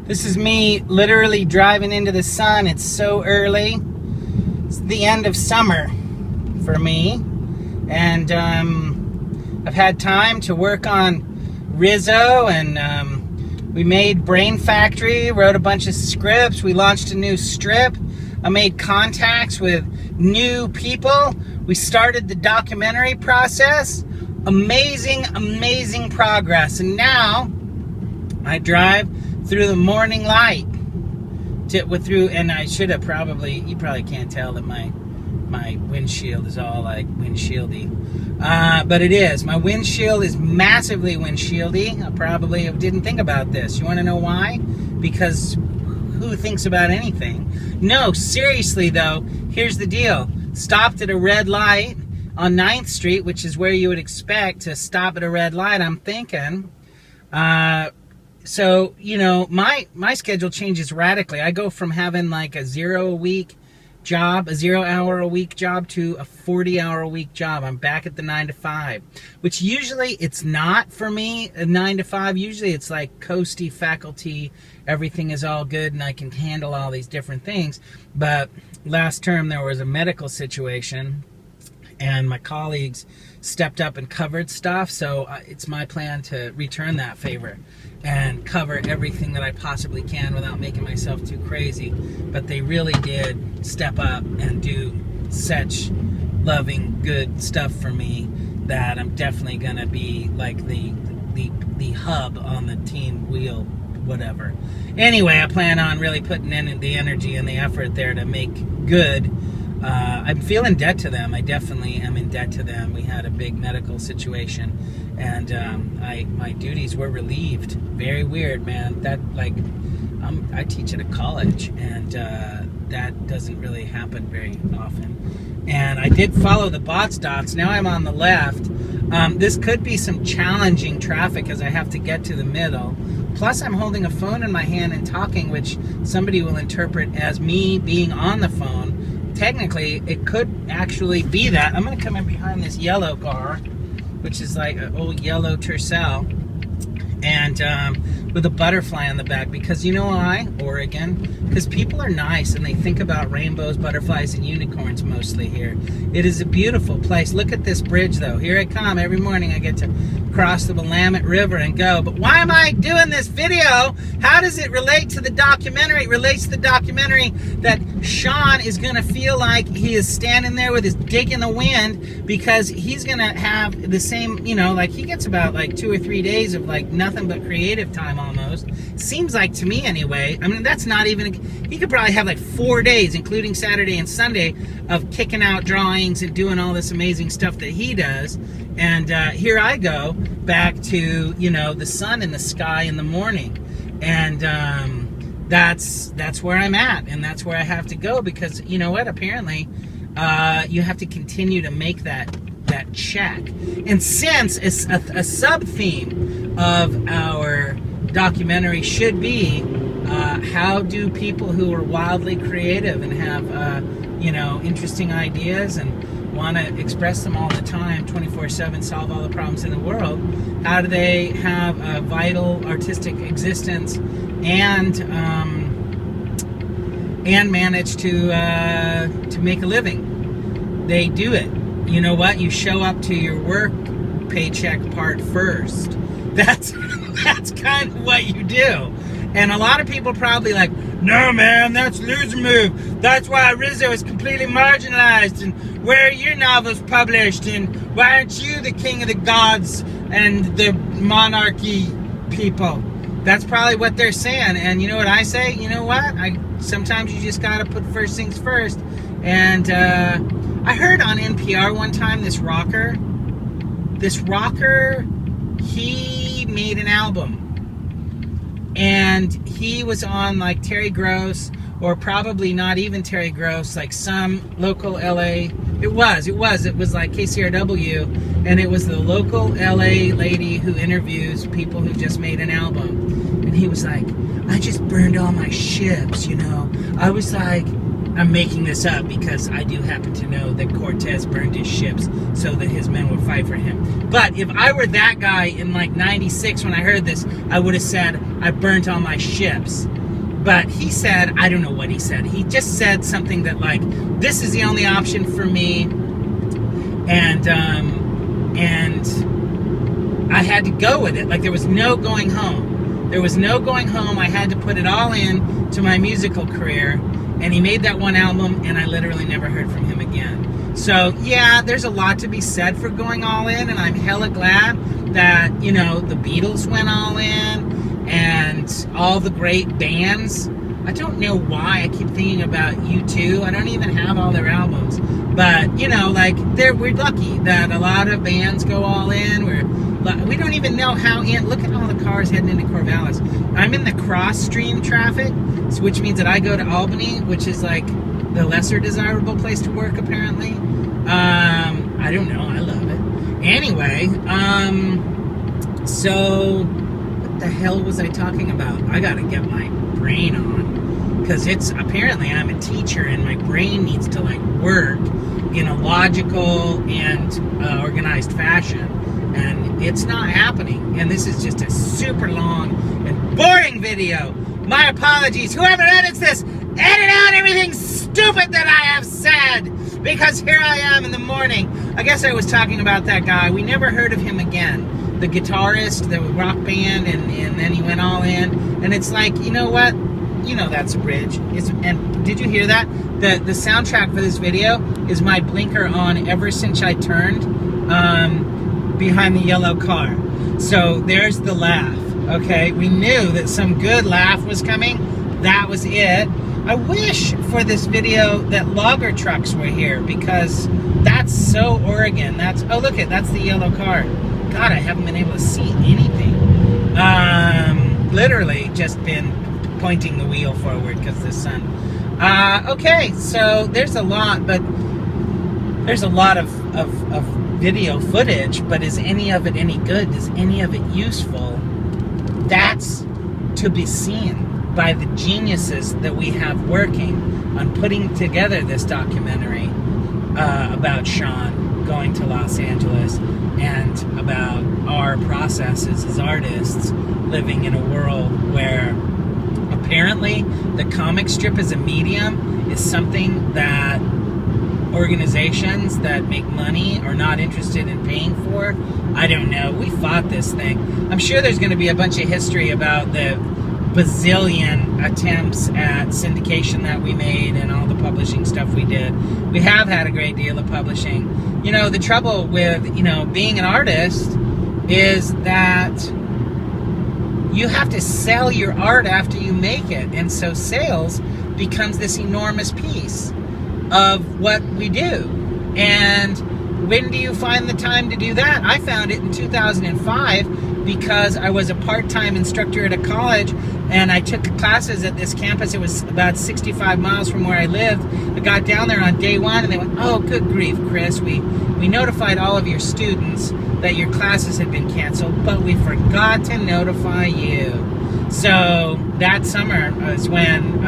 This is me literally driving into the sun. It's so early. It's the end of summer for me. And I've had time to work on Rizzo, and we made Brain Factory, wrote a bunch of scripts. We launched a new strip. I made contacts with new people. We started the documentary process. Amazing, amazing progress. And now I drive through the morning light and I should have probably, you probably can't tell that my windshield is all like windshieldy, but it is. My windshield is massively windshieldy. I probably didn't think about this. You want to know why? Because who thinks about anything? No, seriously though, here's the deal. Stopped at a red light on 9th Street, which is where you would expect to stop at a red light. I'm thinking, so, you know, my schedule changes radically. I go from having like a 0 hour a week job to a 40-hour a week job. I'm back at the 9 to 5, which usually it's not for me, a 9 to 5. Usually it's like coasty faculty. Everything is all good and I can handle all these different things. But last term there was a medical situation and my colleagues stepped up and covered stuff. So it's my plan to return that favor and cover everything that I possibly can without making myself too crazy. But they really did step up and do such loving, good stuff for me that I'm definitely gonna be like the hub on the team wheel, whatever. Anyway, I plan on really putting in the energy and the effort there to make good. I'm feeling debt to them. I definitely am in debt to them. We had a big medical situation, and my duties were relieved. Very weird, man. That I teach at a college, and that doesn't really happen very often. And I did follow the bot stops. Now I'm on the left. This could be some challenging traffic as I have to get to the middle. Plus, I'm holding a phone in my hand and talking, which somebody will interpret as me being on the phone. Technically, it could actually be that. I'm going to come in behind this yellow car, which is like an old yellow Tercel, and with a butterfly on the back. Because you know why? Oregon. Because people are nice and they think about rainbows, butterflies, and unicorns mostly here. It is a beautiful place. Look at this bridge, though. Here I come. Every morning I get to cross the Willamette River and go. But why am I doing this video? How does it relate to the documentary? It relates to the documentary that Sean is going to feel like he is standing there with his dick in the wind, because he's going to have the same, you know, like he gets about like 2 or 3 days of like nothing but creative time almost. Seems like to me anyway. I mean, that's not even, he could probably have like 4 days, including Saturday and Sunday, of kicking out drawings and doing all this amazing stuff that he does. And here I go back to, you know, the sun in the sky in the morning. And that's where I'm at, and that's where I have to go, because you know what, apparently you have to continue to make that check. And since it's a sub-theme of our documentary should be how do people who are wildly creative and have you know, interesting ideas and want to express them all the time, 24/7, solve all the problems in the world, how do they have a vital artistic existence and manage to make a living? They do it. You know what? You show up to your work paycheck part first. That's kind of what you do. And a lot of people probably like, no man, that's loser move. That's why Rizzo is completely marginalized, and where are your novels published, and why aren't you the king of the gods and the monarchy people? That's probably what they're saying. And you know what I say? You know what? Sometimes you just gotta put first things first. And I heard on NPR one time this rocker, he made an album. And he was on like Terry Gross, or probably not even Terry Gross, like some local LA. It was like KCRW, and it was the local LA lady who interviews people who just made an album. And he was like, I just burned all my ships, you know. I was like, I'm making this up because I do happen to know that Cortez burned his ships so that his men would fight for him. But if I were that guy in like 96 when I heard this, I would have said, I burnt all my ships. But he said, I don't know what he said. He just said something that like, this is the only option for me. And I had to go with it. Like there was no going home. There was no going home. I had to put it all in to my musical career. And he made that one album, and I literally never heard from him again. So yeah, there's a lot to be said for going all in, and I'm hella glad that, you know, the Beatles went all in, and all the great bands. I don't know why I keep thinking about U2. I don't even have all their albums. But, you know, like, we're lucky that a lot of bands go all in. We don't even know how in. Look at all the cars heading into Corvallis. I'm in the cross-stream traffic, which means that I go to Albany, which is, like, the lesser desirable place to work, apparently. I don't know. I love it. Anyway, so what the hell was I talking about? I gotta get my brain on, because it's apparently I'm a teacher and my brain needs to like work in a logical and organized fashion, and it's not happening. And this is just a super long and boring video. My apologies. Whoever edits this, edit out everything stupid that I have said, because here I am in the morning. I guess I was talking about that guy. We never heard of him again. The guitarist, the rock band, and then he went all in. And it's like, you know what? You know that's a bridge. And did you hear that? The soundtrack for this video is my blinker on ever since I turned behind the yellow car. So there's the laugh. Okay, we knew that some good laugh was coming. That was it. I wish for this video that logger trucks were here, because that's so Oregon. Oh look it, that's the yellow car. God, I haven't been able to see anything. Literally just been pointing the wheel forward because of the sun. Okay, so there's a lot, but there's a lot of video footage, but is any of it any good? Is any of it useful? That's to be seen by the geniuses that we have working on putting together this documentary about Sean going to Los Angeles, and about our processes as artists living in a world where apparently the comic strip as a medium is something that organizations that make money are not interested in paying for. I don't know. We fought this thing. I'm sure there's going to be a bunch of history about the bazillion attempts at syndication that we made and all the publishing stuff we did. We have had a great deal of publishing. You know, the trouble with, you know, being an artist is that you have to sell your art after you make it. And so sales becomes this enormous piece of what we do. And when do you find the time to do that? I found it in 2005 because I was a part-time instructor at a college, and I took classes at this campus. It was about 65 miles from where I lived. I got down there on day one, and they went, "Oh, good grief, Chris, we notified all of your students that your classes had been canceled, but we forgot to notify you." So that summer was when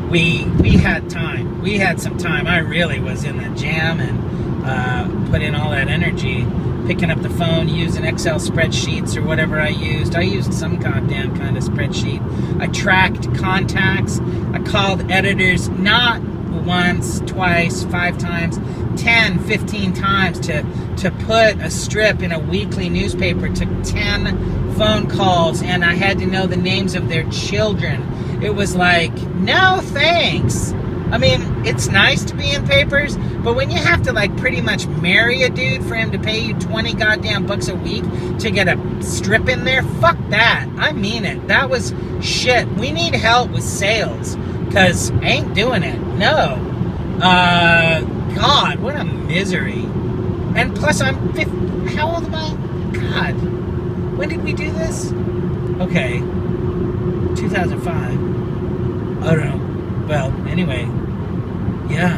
we had time. We had some time. I really was in the jam and put in all that energy, picking up the phone, using Excel spreadsheets or whatever I used. I used some goddamn kind of spreadsheet. I tracked contacts. I called editors not once, twice, 5 times, 10, 15 times to put a strip in a weekly newspaper. It took 10 phone calls, and I had to know the names of their children. It was like, no thanks. I mean, it's nice to be in papers, but when you have to like pretty much marry a dude for him to pay you 20 goddamn bucks a week to get a strip in there, fuck that. I mean it. That was shit. We need help with sales, because I ain't doing it. No. God, what a misery. And plus I'm 50. How old am I? God. When did we do this? Okay. 2005. I don't know. Well, anyway, yeah,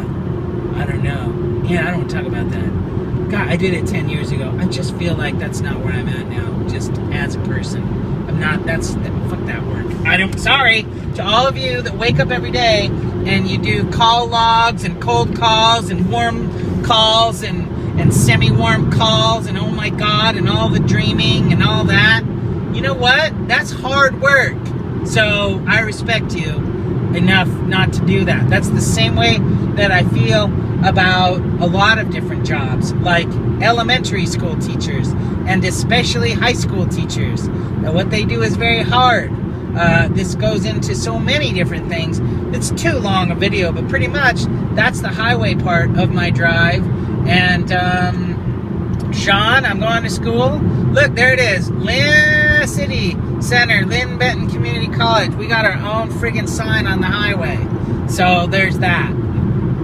I don't know. Yeah, I don't want to talk about that. God, I did it 10 years ago. I just feel like that's not where I'm at now, just as a person. I'm not, fuck that work. Sorry to all of you that wake up every day and you do call logs and cold calls and warm calls and semi-warm calls and oh my God and all the dreaming and all that. You know what? That's hard work. So I respect you enough not to do that. That's the same way that I feel about a lot of different jobs, like elementary school teachers and especially high school teachers. Now, what they do is very hard. This goes into so many different things. It's too long a video, but pretty much that's the highway part of my drive. And Sean, I'm going to school. Look, there it is. Lynn City Center, Lynn Benton Community College. We got our own friggin' sign on the highway. So there's that.